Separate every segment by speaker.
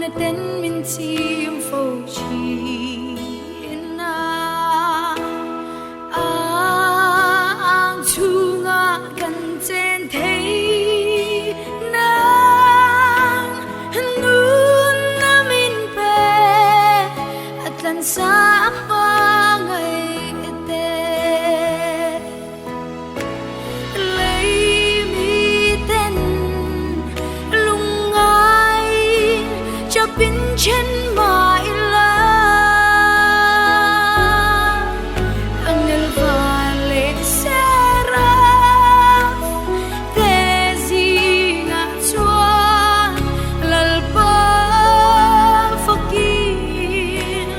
Speaker 1: na ten min chim phô chi na ang chu nga kan chen thấy nang nun na min pe at lan sa pa ngay te lấy mi ten lung ngai cho bin chen mai la angel vale sera te zinga chuan lal pa fakin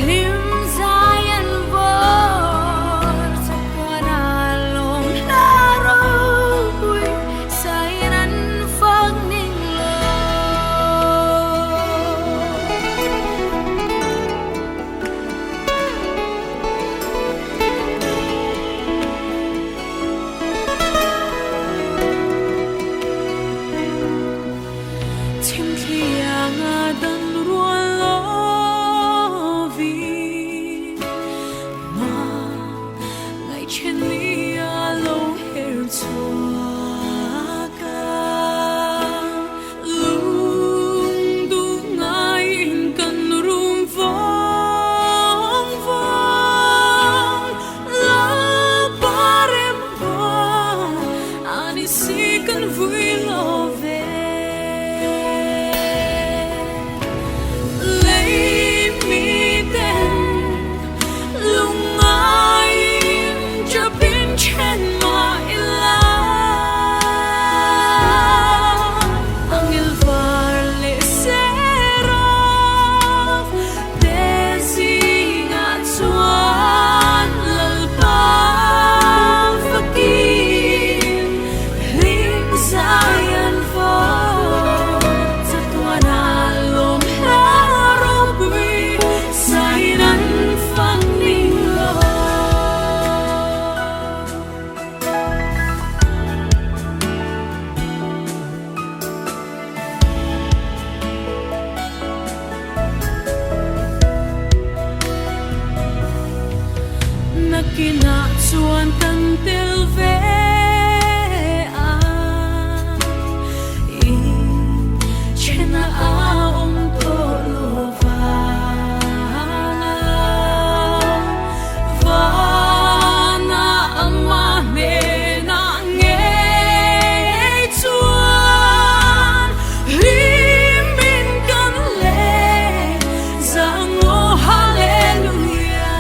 Speaker 1: lim zayan vor sakwana long la ro ui sairan phak ning lo chim thia nga dan ruan lo vi ma ngai chen ni a lo her chua ka lung du ngai in kan rum vong vong la parem vong ani si kan vui lo ve lấy mi ten lung ai cho bin chen mai la angel var le sera te zinga chuan lal pa fakin ling zayan vor chatuana lom la ro bui sairan phang ning lo nakina chuan kan tel ve a i chena a om to lo vana ama me na nge chuan lim kan le zango hallelujah.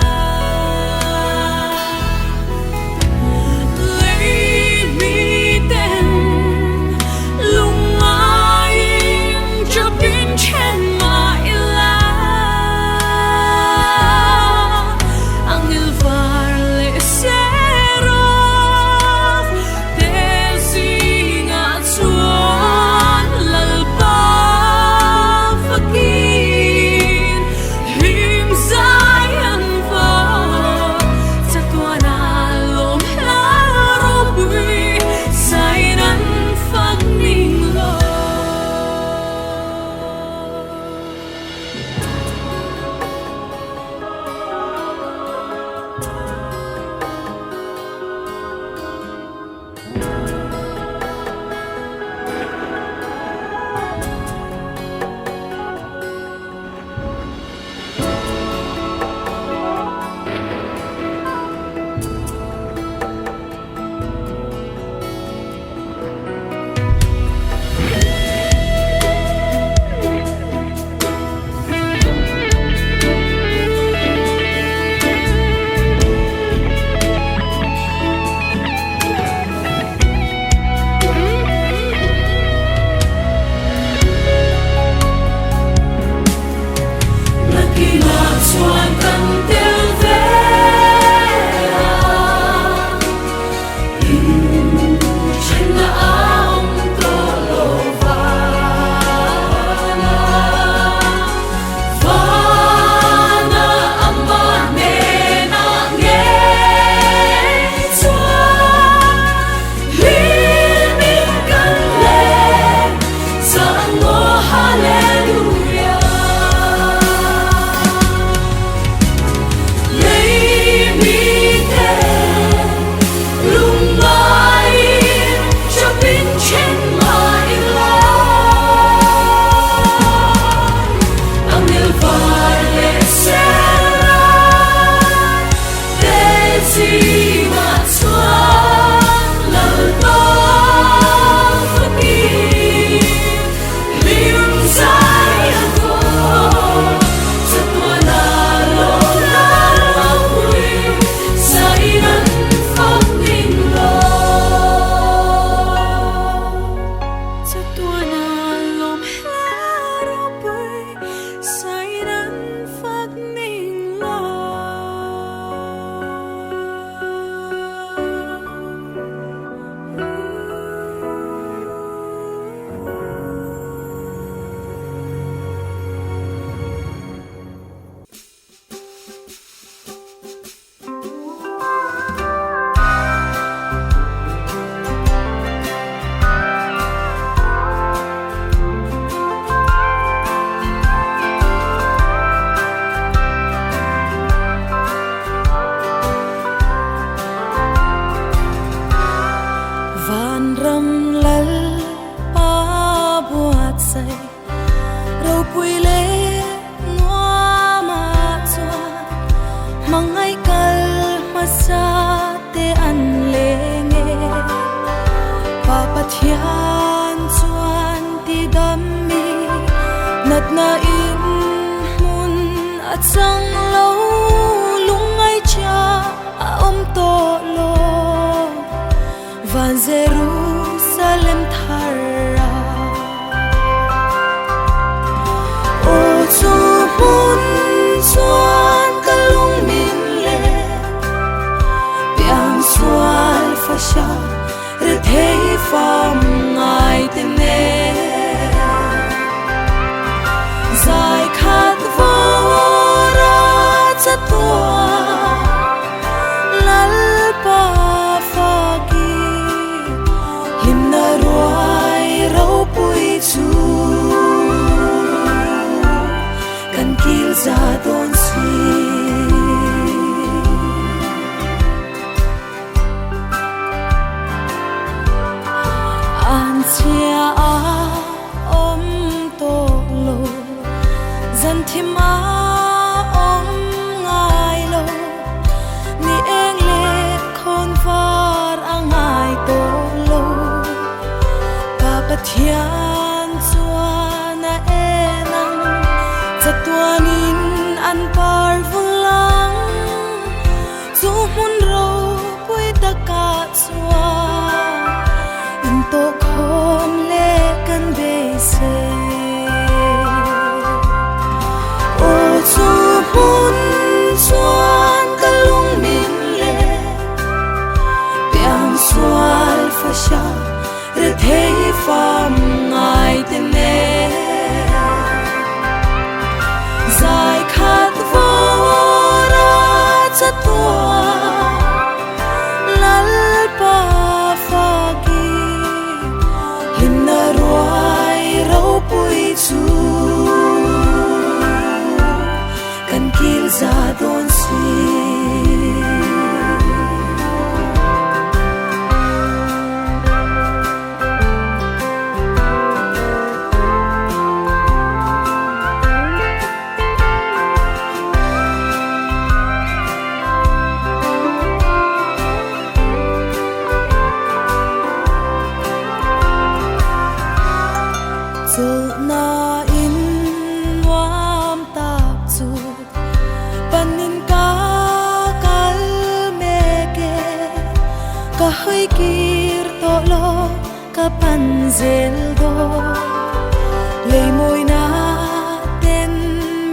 Speaker 1: ngật na in mun at sang lâu lung ai cha om to lo van Jerusalem thara o chu mun chuan kalung min le piang sual fa sha re thei fam ngai te ne zai khat vora cha tua lal pa fa ki lim na roi ro pui chu kan kil za don si an chia a om to lo zan thima om ngai lo ni eng le khon var angai to lo ka pathian chuana enang chatuanin an par vulang chu hun ro pui ta ka chua in to khom le kan be se o chu hun chuan kalung min le piang sual fa sha re thei fam ngai te ne zai khat vora cha tua lal pa fa ki lim na roi ro pui chu kan kil za don si na in wam tak chu panin ka kal meke ka hoi kir to lo ka pan zel do le moi na ten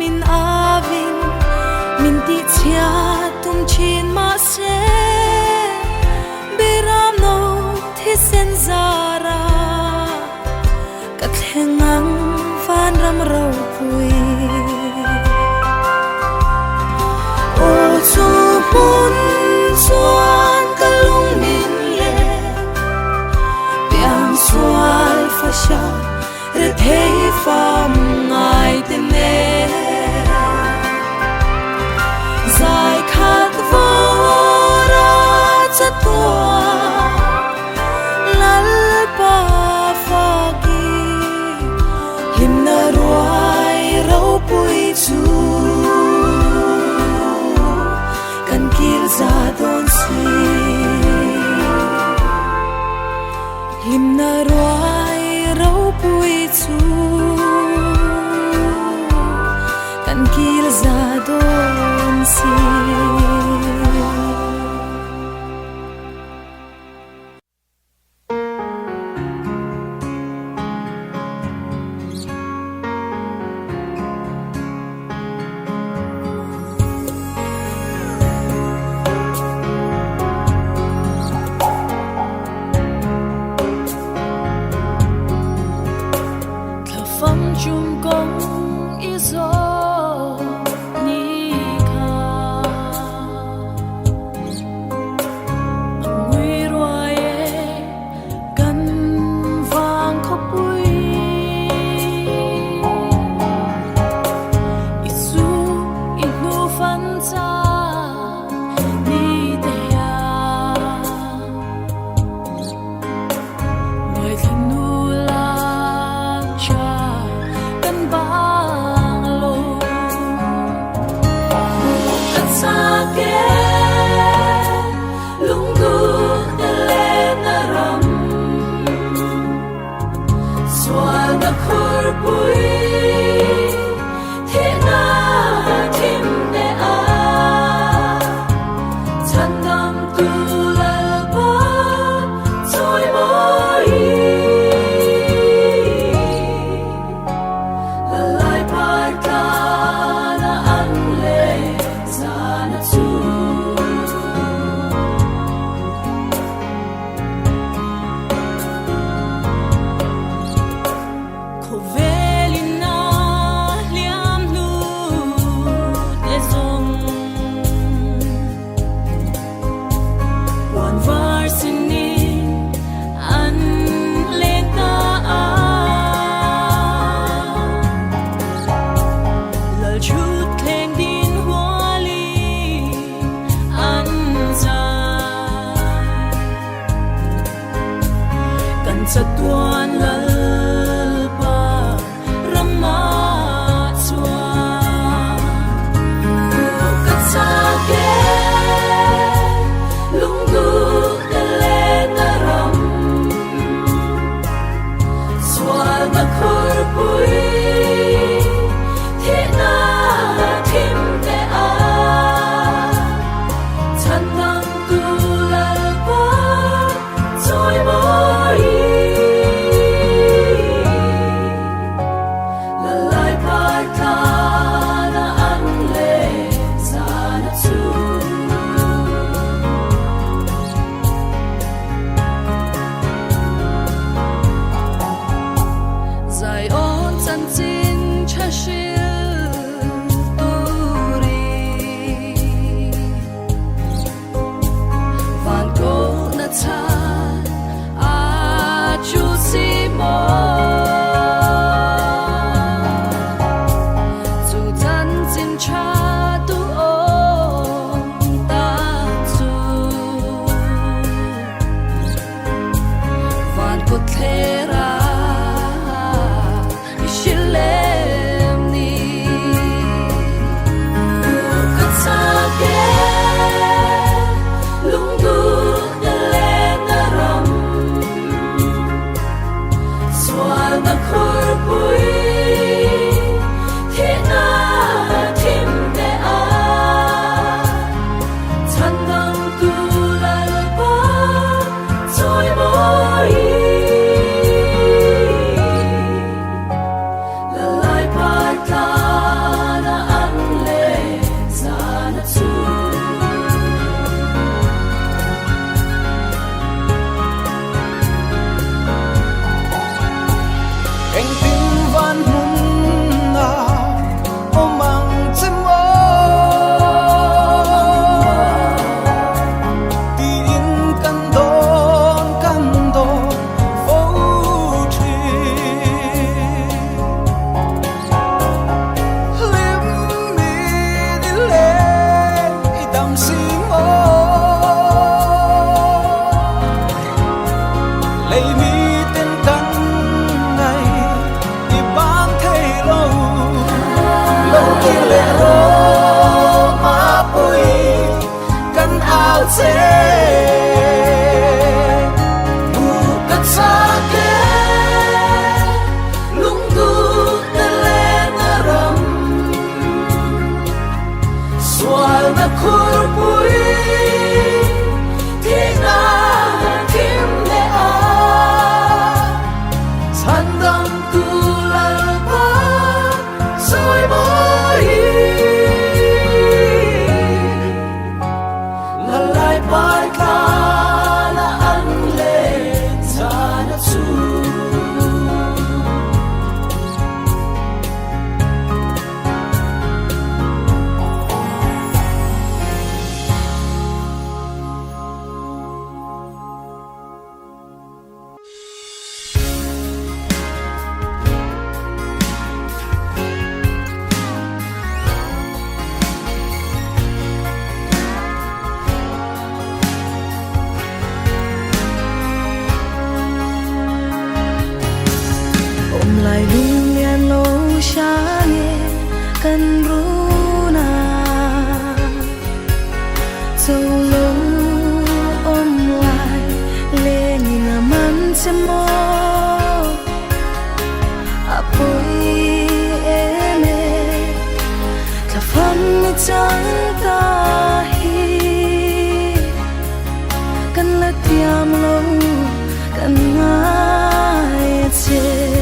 Speaker 1: min avin min ti chia tum chin ma se beram no thi sen zara hengang phan ram rau pui o chu mun chuan kalung min le piang sual fa sha re thei fam ngai te ne zai khat vora cha tua lal pa fa lim na roi ro pui chu kan kil za don si lim na roi ro pui chu kan kil za don si chung công ý gió ni kha nguy ruồi gần vàng khóc bụi isu inu phân cha nitea người thân nu la cha
Speaker 2: Soal na khur pui
Speaker 1: Tuan lalpa ramatwa katsake lunggu delenaram swal na korpui thina thim te a chandang tu lalpa choi moi
Speaker 2: lại lung liền lô xa nghe cần ru na dâu lâu ôm lại lên nhìn mắn xem mơ apoi eme ta phong chẳng ta hi cần là tiêm lâu cần ngay chế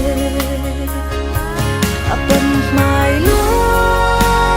Speaker 2: upon mai luôn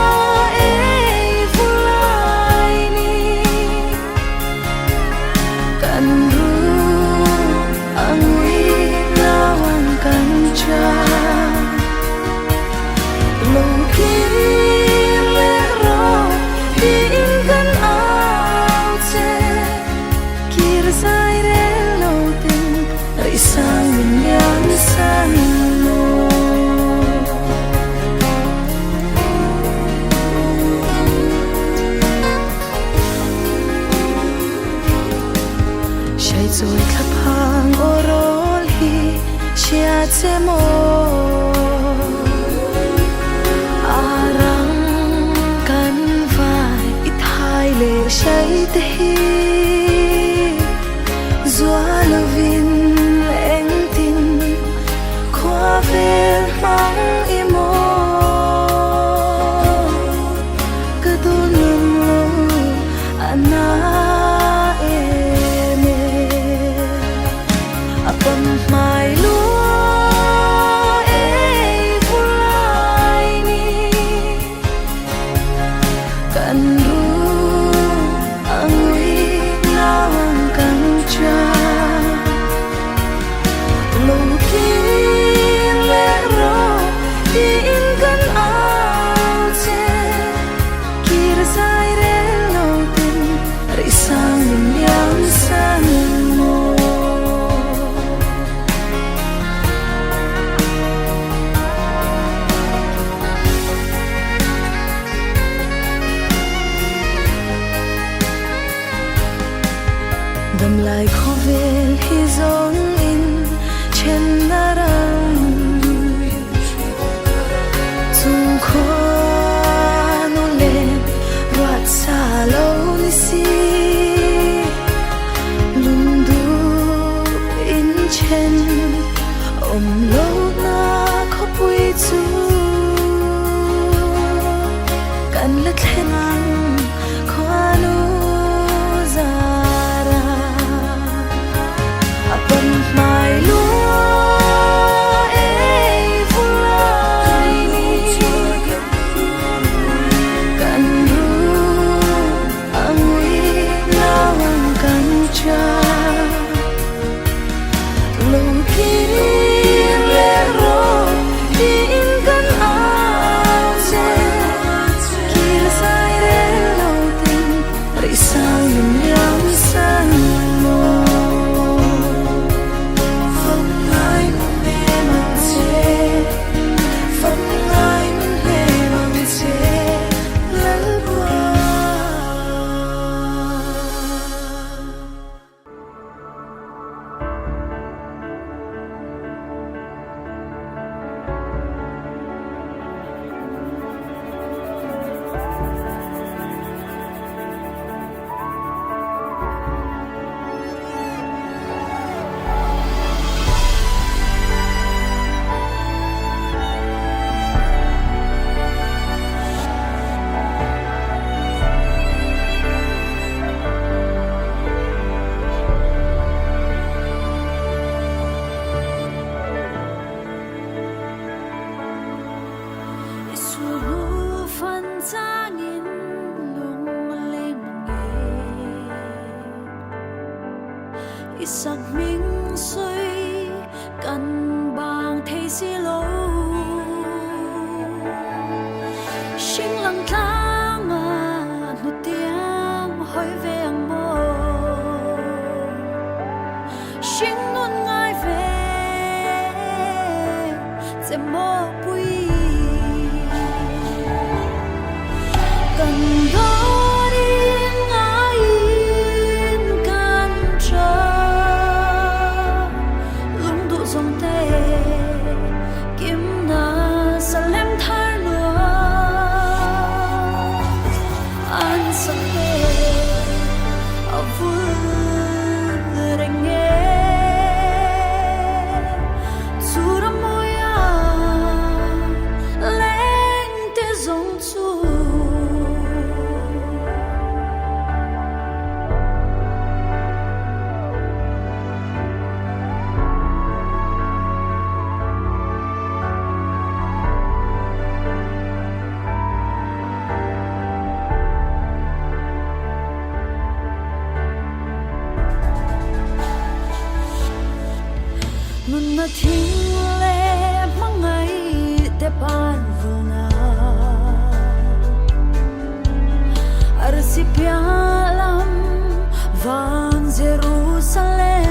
Speaker 2: arang kan vai ít hai lệ say te hi gió lovin anh tin khoa về mang imo cứ tu niệm lo ana eme apam mai lúa ei pulai ni kan ru angui nawang kan cha lu kin le ro in kan ao che kir sai re lo tin ri sang yang san mo đầm lại khó về khi giống in trên darang chung khó nô lên roat xa lâu ni si lung du in trên ôm lâu na khó bụi chuกันละแค่นั้นความรู้จักปันหมายลัวเอ้ฟูลายนี้กันรู้อังวินาวังกันจาลูกิริเลโรดินกันอาเจRisau yang sanmo Phong ai mun he mang che Phong ai mun he mang che Lal qua Sắc minh suy cần bằng thế xí lô sinh lăng thang nụ tiếng hỏi về ang mô sinh nôn ngai về sẽ mô bùi cần đó Nuna thinh lệ mang ngày te ban vuna Arsipialam van Jerusalem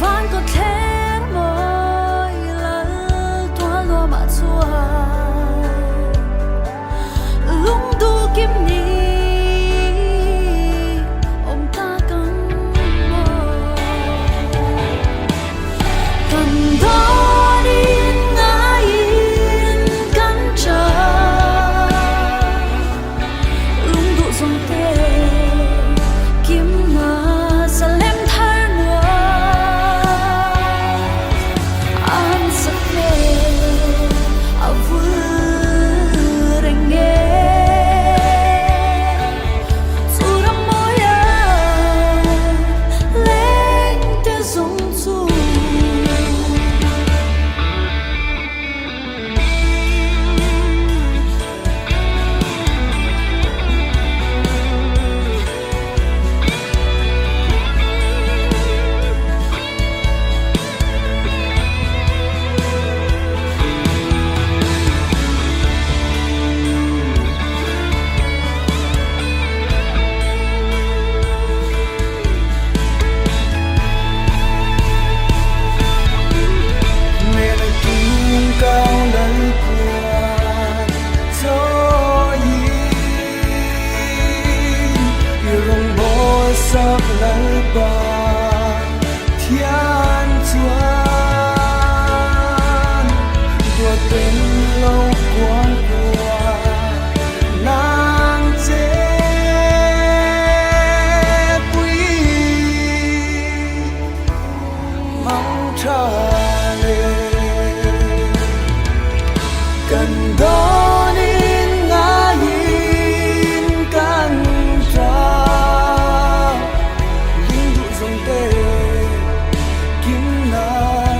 Speaker 2: van có thèn môi lal tua lo ma chua lung du kim ni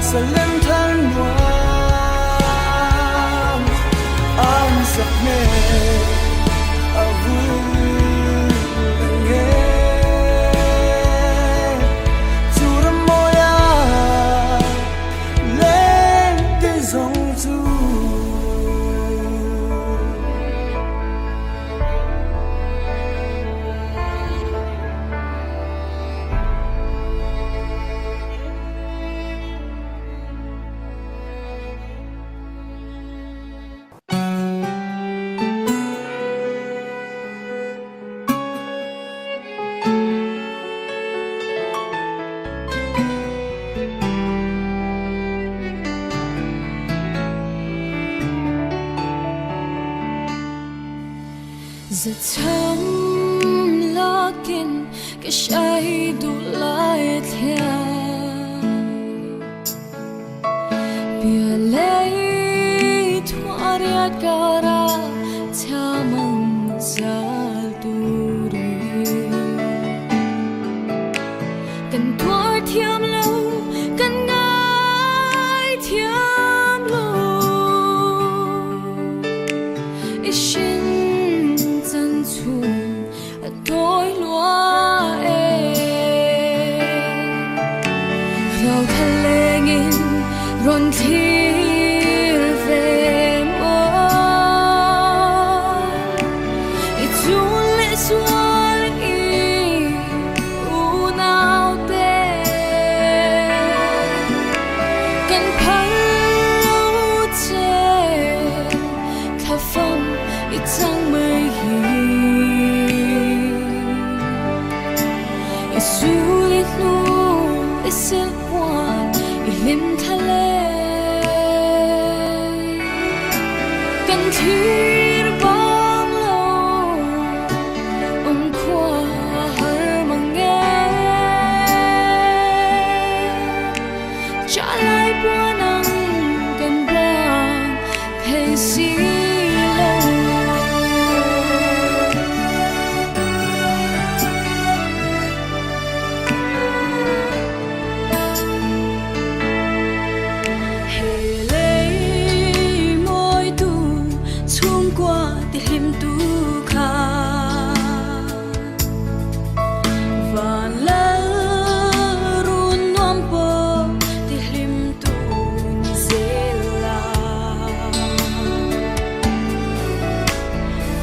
Speaker 2: sa lem than nuam an sak me avu nge chura moya len te zong zu
Speaker 1: giờ thắm lakin cái say đủ lại theo bia lấy thoa riat cara cha mong sa turi cần tuổi thiam lâu cần ngài thiam lâu đôi lúa rau thà lê nghìn rộn thir về mơ ít chun lệ xuân y u nào tê cần phơi lâu chê thà phong ít chẳng mây hi sulit nu isil puan ilim thale kan thir bang lo om khwa har mange cha lai puan ang kan bang thei si him tu kha và la run nom po ti him tu ni zela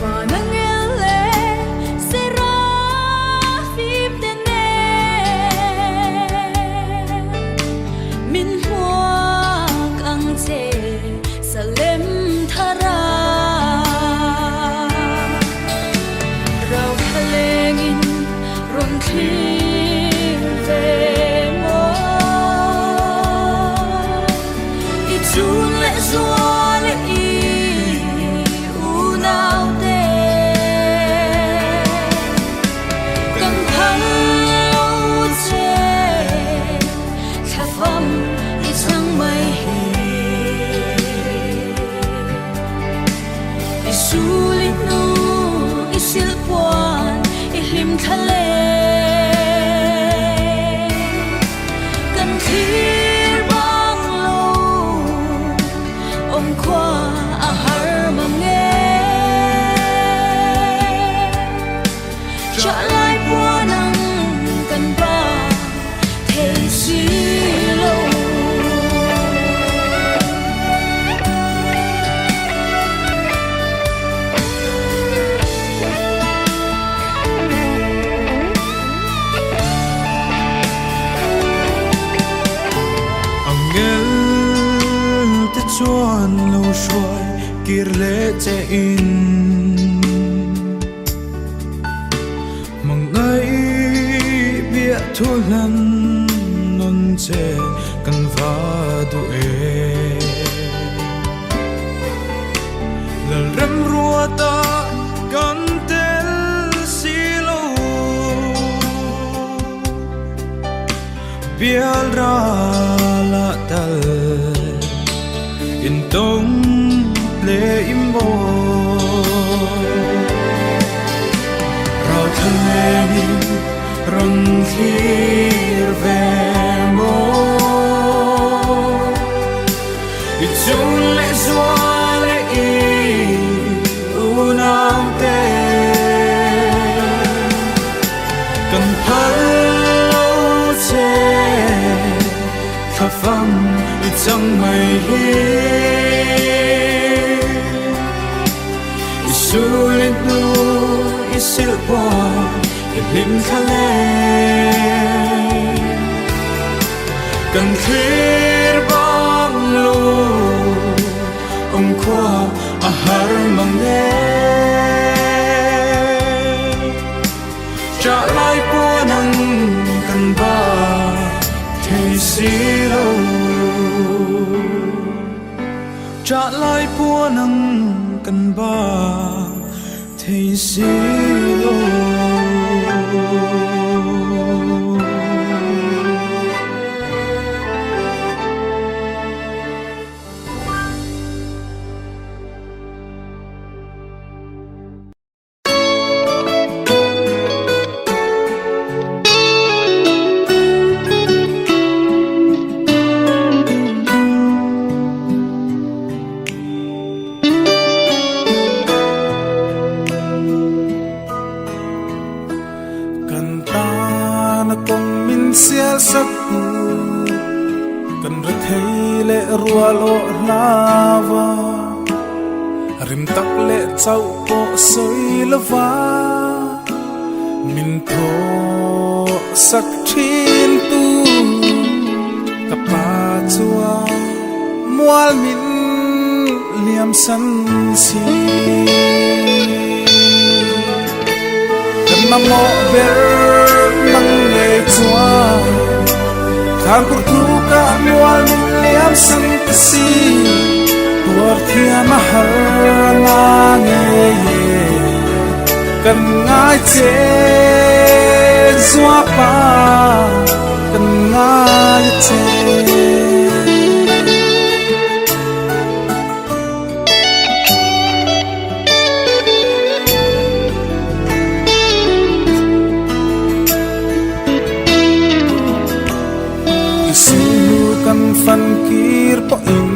Speaker 1: và nang ele sera phim den min huak ang che salem thara thir về mơ ít chun lệ xóa lệ y u nào tê cần thắng lâu chê khả phẩm ít chẳng mây ít su lít nu ít sil puan ít lim thà lê chuan lâu xuôi kir lệ che in mong ngay bia thu lần non che kan va du e la rem rua ta kan tel silo bial ra la tal in tông lệ im bồ rau thân lên rong thir về mô
Speaker 2: chung lệ doa lệ y u nam te cần phá lâu che khắp vắng chẳng mây hi Isu lên nu isil po lim khale cần khir bang lu ông qua ahar mang ne trả lại po nang cần ba thầy si lâu trả lại po nang cần ba thầy si lâu sắc cần rất thấy lệ rùa lộ lava rim tắc lệ châu bộ sôi lava min thô sắc thiên tu capa chua mual min liam san si cần mong mộ ver nang nghe chua Khang kur thu ka mual min liam san si tuar thia mahar na nge ye kan ngai che zua pa kan ngai che phần kir po in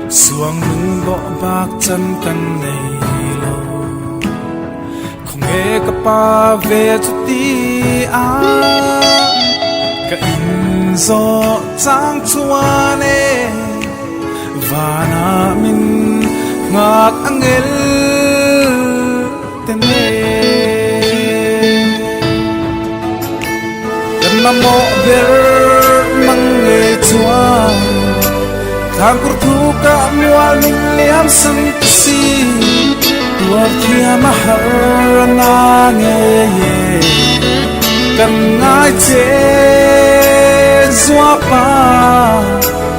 Speaker 2: suang nung bo bak chan kan nei lo không nghe ka pa ve chu ti a ka in zo chang chua ne và na min ngak angel ten ne kan ma mo ver mang nghe chua khang kur thu ka mual min liam san si tuar thia mahar na nge ye kan ngai che zua pa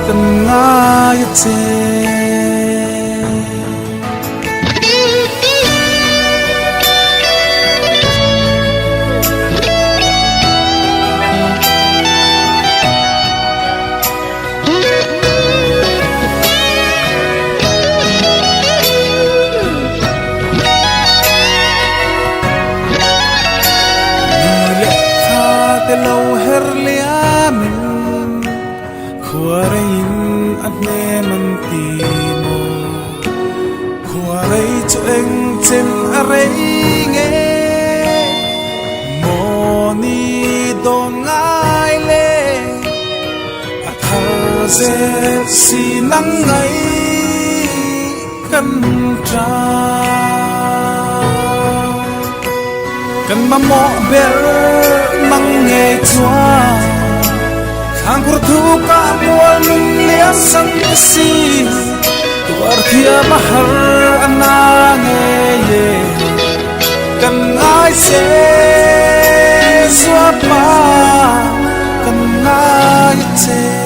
Speaker 2: kan ngai che lâu her liamin khuarein adne man ti mo khuarei cho anh chen arei nge mo ni dong ai le athar ze si nang ngai kan tra kan ma mo ber mang nghe chua khang kur thu ka mual min liam san si tuar thia mahar ana nge ye kan ai se zua pa kan ai che